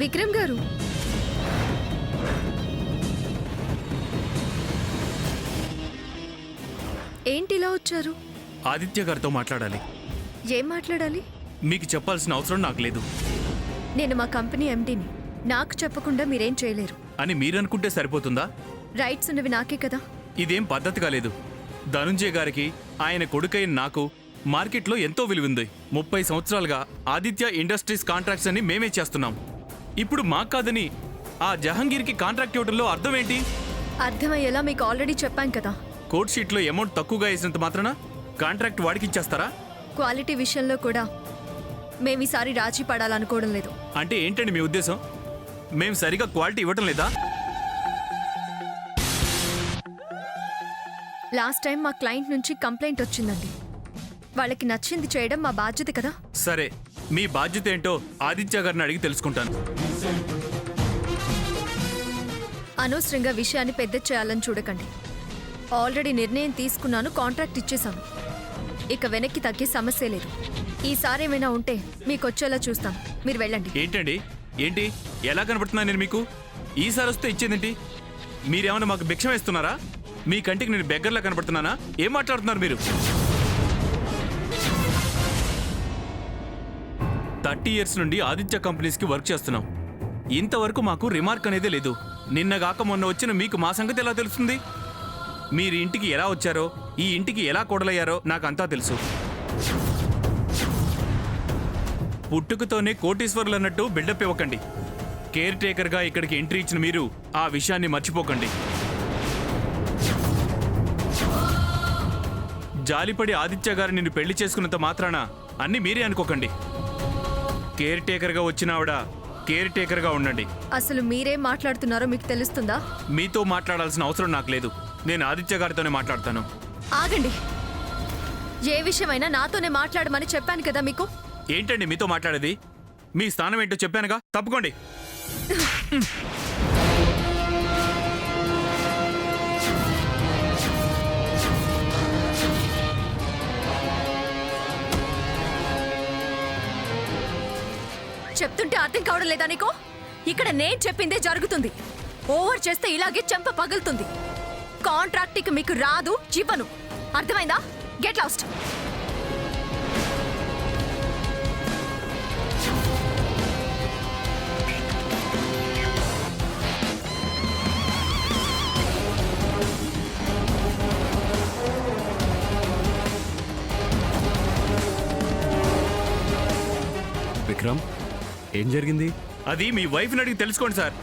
విక్రమ్ గారు, ఏంటి ఇలా వచ్చారు? ఆదిత్య గారితో మాట్లాడాలి. ఏం మాట్లాడాలి? మీకు చెప్పాల్సిన అవసరం నాకు లేదు నేను మా కంపెనీ ఎండీని. నాకు చెప్పకుండా మీరేం చేయలేరు అని మీరనుకుంటే సరిపోతుందా? రైట్స్ ఉన్నవి నాకే కదా. ఇదేం పద్ధతిగా లేదు. ధనుంజయ్ గారికి ఆయన కొడుకైన నాకు మార్కెట్లో ఎంతో విలువుంది. 30 సంవత్సరాలుగా ఆదిత్య ఇండస్ట్రీస్ కాంట్రాక్ట్స్ అని మేమే చేస్తున్నాం. ఇప్పుడు మాకు కాదని ఆ జహంగీర్కి కాంట్రాక్ట్ ఇవ్వడంలో అర్థం ఏంటి? అర్థమయ్యేలా మీకు ఆల్రెడీ చెప్పాను కదా. కోర్ట్ షీట్లో అమౌంట్ తక్కువగా వేసినంత మాత్రాన కాంట్రాక్ట్ వాడికి ఇచ్చేస్తారా? క్వాలిటీ విషయంలో కూడా మేము ఈసారి రాజీ పడాలనుకోవడం లేదు. అంటే ఏంటండి మీ ఉద్దేశం? మేము సరిగా క్వాలిటీ ఇవ్వటం లేదా? లాస్ట్ టైం మా క్లయింట్ నుంచి కంప్లైంట్ వచ్చిందండి. వాళ్ళకి నచ్చింది చేయడం మా బాధ్యత కదా. సరే, మీ బాధ్యత ఏంటో ఆదిత్య గారిని అడిగి తెలుసుకుంటాను. అనవసరంగా విషయాన్ని పెద్ద చేయాలని చూడకండి. ఆల్రెడీ నిర్ణయం తీసుకున్నాను, కాంట్రాక్ట్ ఇచ్చేశాను. ఇక వెనక్కి తగ్గే సమస్య లేదు. ఈసారి ఏమైనా ఉంటే మీకు వచ్చేలా చూస్తాం. మీరు వెళ్ళండి. ఏంటండి? ఏంటి ఎలా కనపడుతున్నా నేను మీకు? ఈసారి వస్తే ఇచ్చేదేంటి? మీరేమన్నా మాకు భిక్షం వేస్తున్నారా? మీ కంటికి నేను బెగ్గర్లా కనపడుతున్నానా? ఏం మాట్లాడుతున్నారు మీరు? 30 years నుండి ఆదిత్య కంపెనీస్కి వర్క్ చేస్తున్నాం. ఇంతవరకు మాకు రిమార్క్ అనేదే లేదు. నిన్నగాక మొన్న వచ్చిన మీకు మా సంగతి ఎలా తెలుస్తుంది? మీరు ఇంటికి ఎలా వచ్చారో, ఈ ఇంటికి ఎలా కొడలయ్యారో నాకంతా తెలుసు. పుట్టుకతోనే కోటీశ్వరులు అన్నట్టు బిల్డప్ ఇవ్వకండి. కేర్ టేకర్గా ఇక్కడికి ఎంట్రీ ఇచ్చిన మీరు ఆ విషయాన్ని మర్చిపోకండి. జాలిపడి ఆదిత్య గారు నిన్ను పెళ్లి చేసుకున్నంత మాత్రాన అన్ని మీరే అనుకోకండి. కేర్ టేకర్గా వచ్చిన ఆవిడ కేర్ టేకర్గా ఉండండి. అసలు మీరేం మాట్లాడుతున్నారో మీకు తెలుస్తుందా? మీతో మాట్లాడాల్సిన అవసరం నాకు లేదు. నేను ఆదిత్య గారితోనే మాట్లాడతాను. ఆగండి. ఏ విషయమైనా నాతోనే మాట్లాడమని చెప్పాను కదా మీకు. ఏంటండి మీతో మాట్లాడేది? మీ స్థానం ఏంటో చెప్పానుగా, తప్పుకోండి. చెప్తుంటే అర్థం కావడం లేదా నీకు? ఇక్కడ నేను చెప్పిందే జరుగుతుంది. ఓవర్ చేస్తే ఇలాగే చెంప పగులుతుంది. కాంట్రాక్ట్కి మీకు రాదు, ఇవ్వను. అర్థమైందా? Get lost. విక్రమ్, ఏం జరిగింది? అది మీ వైఫ్ని అడిగి తెలుసుకోండి సార్.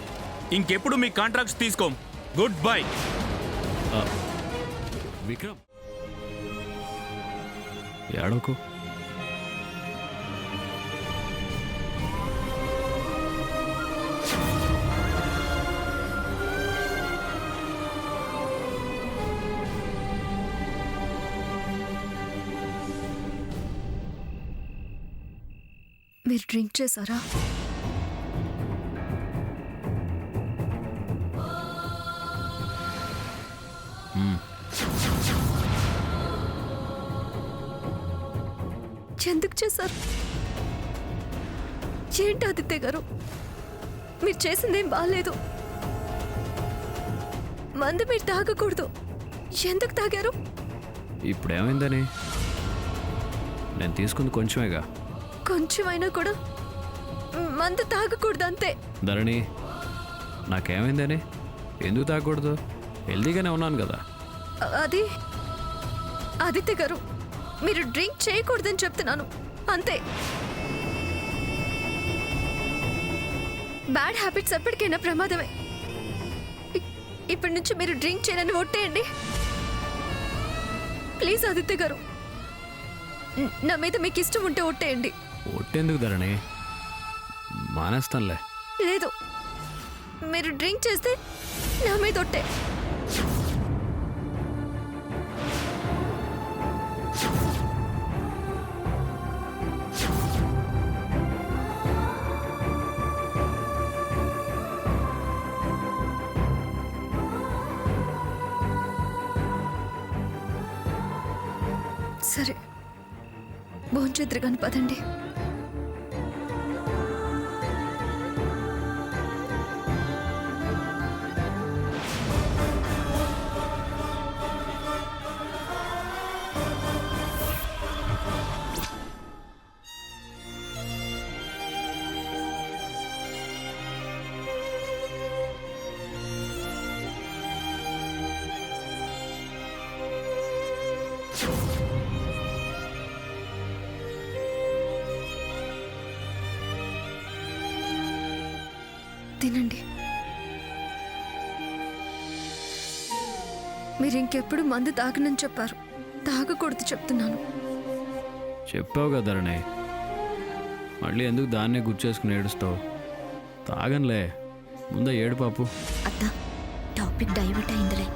ఇంకెప్పుడు మీ కాంట్రాక్ట్స్ తీసుకోం. Good bye. విక్రమ్, ఏడవకు. మీరు డ్రింక్ చేశారా? ఎందుకు చేశారు? ఏంటి ఆదిత్య గారు, మీరు చేసిందేం బాగాలేదు. మందు మీరు తాగకూడదు. ఎందుకు తాగారు? ఇప్పుడేమైందని? నేను తీసుకుంది కొంచెమేగా. కొంచెమైనా కూడా మందు తాగకూడదు అంతే. ధరణి, నాకేమైందని? ఎందుకు తాగకూడదు? హెల్దీగానే ఉన్నాను కదా. అది ఆదిత్య గారు, మీరు డ్రింక్ చేయకూడదని చెప్తున్నాను అంతే. బ్యాడ్ హ్యాబిట్స్ ఎప్పటికైనా ప్రమాదమే. ఇప్పటి నుంచి మీరు డ్రింక్ చేయనని ఒట్టేయండి ప్లీజ్. ఆదిత్య గారు, నా మీద మీకు ఇష్టం ఉంటే ఒట్టేయండి. ఒట్టేందుకు ధరణి? మానేస్తానులే. లేదు, మీరు డ్రింక్ చేస్తే నా మీద ఒట్టే. సరే, భోంచేద్దరు కాని పదండి. తినండి. మీరు ఇంకెప్పుడు మందు తాగనని చెప్పారు. తాగకూడదు చెప్తున్నాను. చెప్పావు కదా ధరణి, మళ్ళీ ఎందుకు దాన్నే గుర్చేసుకుని ఏడుస్తావు? తాగనులే, ముందే ఏడు పాపు. అత్త, టాపిక్ డైవర్ట్ అయిందిలే.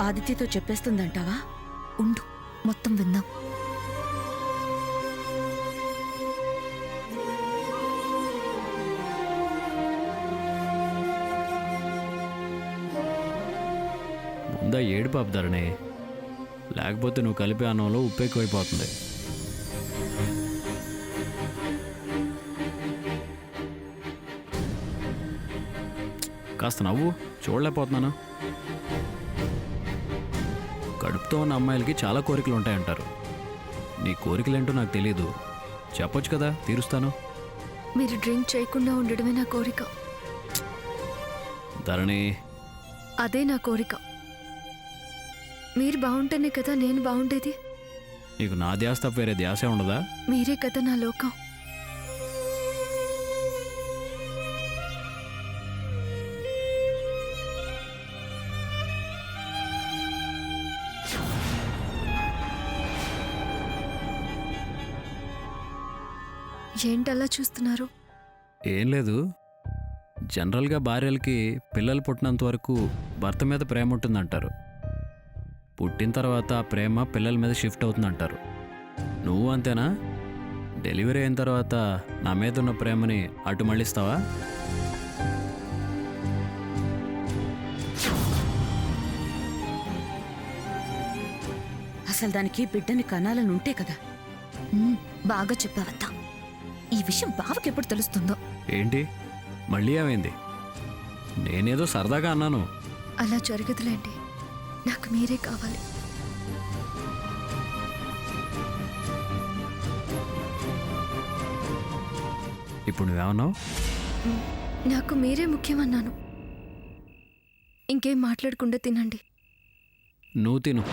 ఆదిత్యతో చెప్పేస్తుందంటావా? ఉండు, మొత్తం విందాం. ముందా ఏడు పాపు ధరణి, లేకపోతే నువ్వు కలిపే అన్నంలో ఉప్పు ఎక్కువైపోతుంది. కాస్త నవ్వు, చూడలేకపోతున్నాను. కడుపుతో ఉన్న అమ్మాయిలకి చాలా కోరికలు ఉంటాయంటారు. నీ కోరికలేంటో నాకు తెలియదు, చెప్పొచ్చు కదా, తీరుస్తాను. మీరు డ్రింక్ చేయకుండా ఉండడమే నా కోరిక. ధరణి, అదే నా కోరిక. మీరు బాగుంటేనే కదా నేను బాగుండేది. నీకు నా ధ్యాస తప్ప వేరే ధ్యాసే ఉండదా? మీరే కదా నా లోకం. ఏంటలా చూస్తున్నారు? ఏం లేదు, జనరల్గా భార్యలకి పిల్లలు పుట్టినంత వరకు భర్త మీద ప్రేమ ఉంటుందంటారు. పుట్టిన తర్వాత ఆ ప్రేమ పిల్లల మీద షిఫ్ట్ అవుతుందంటారు. నువ్వు అంతేనా? డెలివరీ అయిన తర్వాత నా మీద ఉన్న ప్రేమని అటు మళ్ళిస్తావా? అసలు దానికి బిడ్డని కనాలని ఉంటే కదా. బాగా చెప్పావత్తా. ఈ విషయం బావకి ఎప్పుడు తెలుస్తుందో? ఏంటి మళ్ళీ ఏమైంది? నేనేదో సరదాగా అన్నాను. అలా జరగదులేండి. నాకు మీరే కావాలి. ఇప్పుడు నువ్వేమన్నావు? నాకు మీరే ముఖ్యమన్నాను. ఇంకేం మాట్లాడకుండా తినండి. నువ్వు తిను.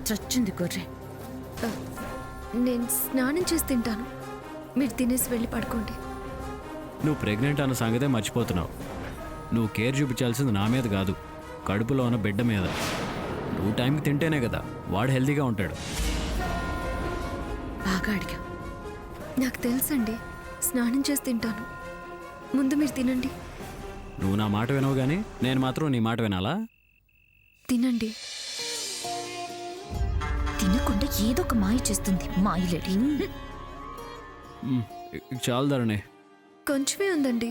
చచ్చింది గొర్రె. నేను స్నానం చేసి తింటాను. మీరు తినేసి వెళ్ళి పడుకోండి. నువ్వు ప్రెగ్నెంట్ అన్న సంగతే మర్చిపోతున్నావు. నువ్వు కేర్ చూపించాల్సింది నా మీద కాదు, కడుపులో ఉన్న బిడ్డ మీద. నువ్వు టైంకి తింటేనే కదా వాడు హెల్తీగా ఉంటాడు. బాగా అడిగా. నాకు తెలుసండి, స్నానం చేసి తింటాను. ముందు మీరు తినండి. నువ్వు నా మాట వినవు కానీ నేను మాత్రం నీ మాట వినాలా? తినండి. తినకుండా ఏదో ఒక మాయ చేస్తుంది మాయలేడి. చాలు ధరణి. కొంచెమే ఉందండి,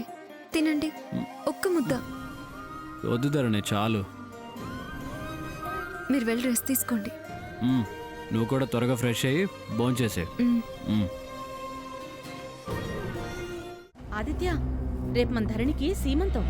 తినండి. ఒక్క ముద్ద. వద్దు ధరణి, చాలు. మీరు వెళ్ళి రెస్ట్ తీసుకోండి. నువ్వు కూడా త్వరగా ఫ్రెష్ అయ్యి భోంచేసే. ఆదిత్య, రేపు మన ధరణికి సీమంతం.